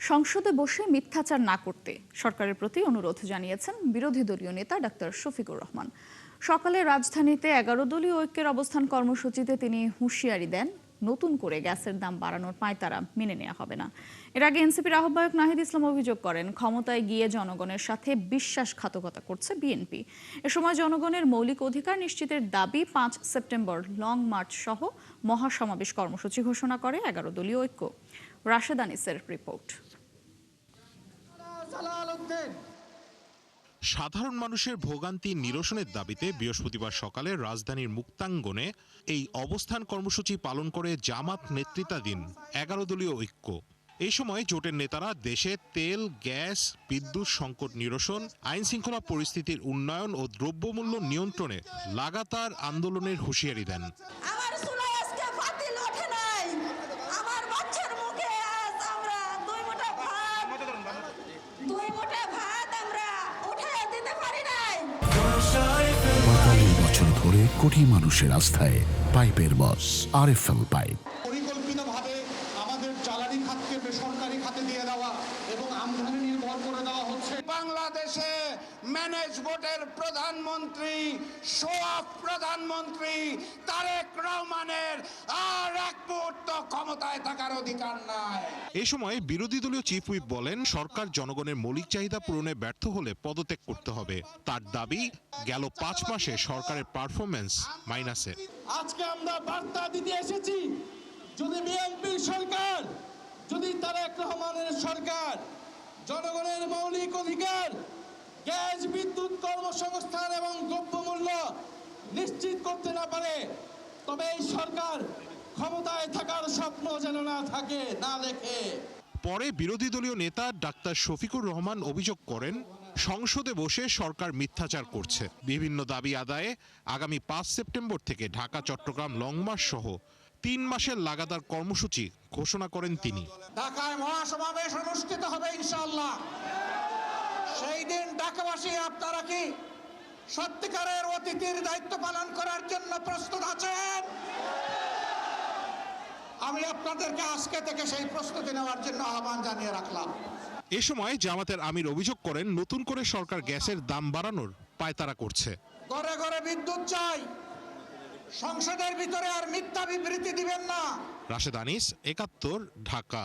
সংসদে বসে মিথ্যাচার না করতে সরকারের প্রতি অনুরোধ জানিয়েছেন বিরোধী দলীয় নেতা ডাক্তার শফিকুর রহমান। সকালে রাজধানীতে ১১ দলীয় ঐক্যের অবস্থান কর্মসূচিতে তিনি হুঁশিয়ারি দেন, নতুন করে গ্যাসের দাম বাড়ানোর পাঁয়তারা মেনে নেওয়া হবে না। এর আগে এনসিপির আহ্বায়ক নাহিদ ইসলাম অভিযোগ করেন, ক্ষমতায় গিয়ে জনগণের সাথে বিশ্বাসঘাতকতা করছে বিএনপি। এ সময় জনগণের মৌলিক অধিকার নিশ্চিতের দাবি ৫ সেপ্টেম্বর লং মার্চ সহ মহাসমাবেশ কর্মসূচি ঘোষণা করে ১১ দলীয় ঐক্য। রাশেদ আনিসের রিপোর্ট। সাধারণ মানুষের ভোগান্তি নিরসনের দাবিতে বৃহস্পতিবার সকালে রাজধানীর মুক্তাঙ্গনে এই অবস্থান কর্মসূচি পালন করে জামাত নেতৃত্বাধীন ১১ দলীয় ঐক্য। এই সময় জোটের নেতারা দেশে তেল, গ্যাস, বিদ্যুৎ সংকট নিরসন, আইন শৃঙ্খলা পরিস্থিতির উন্নয়ন ও দ্রব্যমূল্য নিয়ন্ত্রণে লাগাতার আন্দোলনের হুঁশিয়ারি দেন। বছর ধরে কোটি মানুষের আস্থায় পাইপের বস আরএফএল পাইপ। পরিকল্পিতভাবে আমাদের জ্বালানি খাতকে বেসরকারি খাতে দিয়ে দেওয়া এবং আমদানি নির্ভর করে দেওয়া হচ্ছে। বাংলাদেশে ম্যানেজ বোর্ডের প্রধানমন্ত্রী, শোয়াফ প্রধানমন্ত্রী তারেক রহমানের আর এক মুহূর্ত ক্ষমতায় থাকার অধিকার নাই। এই সময় বিরোধী দলীয় চিফ হুইপ বলেন, সরকার জনগণের মৌলিক চাহিদা পূরণে ব্যর্থ হলে পদত্যাগ করতে হবে। তার দাবি, গেল ৫ মাসে সরকারের পারফরমেন্স মাইনাসে। আজকে আমরা বার্তা দিতে এসেছি, যদি বিএনপি সরকার, যদি তারেক রহমানের সরকার জনগণের মৌলিক অধিকার, গ্যাস, বিদ্যুৎ, কর্মসংস্থান এবং দ্রব্যমূল্য নিশ্চিত করতে না পারে, তবে এই সরকার ক্ষমতায় থাকার স্বপ্ন যেন না থাকে, না দেখে। পরে বিরোধী দলীয় নেতা ডাক্তার শফিকুর রহমান অভিযোগ করেন, সংসদে বসে সরকার মিথ্যাচার করছে। বিভিন্ন দাবি আদায়ে আগামী ৫ সেপ্টেম্বর থেকে ঢাকা, চট্টগ্রাম লং মার্চ সহ ৩ মাসের লাগাতার কর্মসূচি ঘোষণা করেন তিনি। ঢাকায় মহাসমাবেশ অনুষ্ঠিত হবে ইনশাআল্লাহ। সেই দিন ঢাকাবাসী আপনারা কি সত্যিকারের অতিথির দায়িত্ব পালন করার জন্য প্রস্তুত আছেন? আমি আপনাদেরকে আজকে থেকে সেই প্রস্তুতি নেওয়ার জন্য আহ্বান জানিয়ে রাখলাম। এ সময় জামাতের আমির অভিযোগ করেন, নতুন করে সরকার গ্যাসের দাম বাড়ানোর পায়তারা করছে। ঘরে ঘরে বিদ্যুৎ চাই, সংসদের ভিতরে আর মিথ্যা বিবৃতি দিবেন না। রাশেদ আনিস, ৭১, ঢাকা।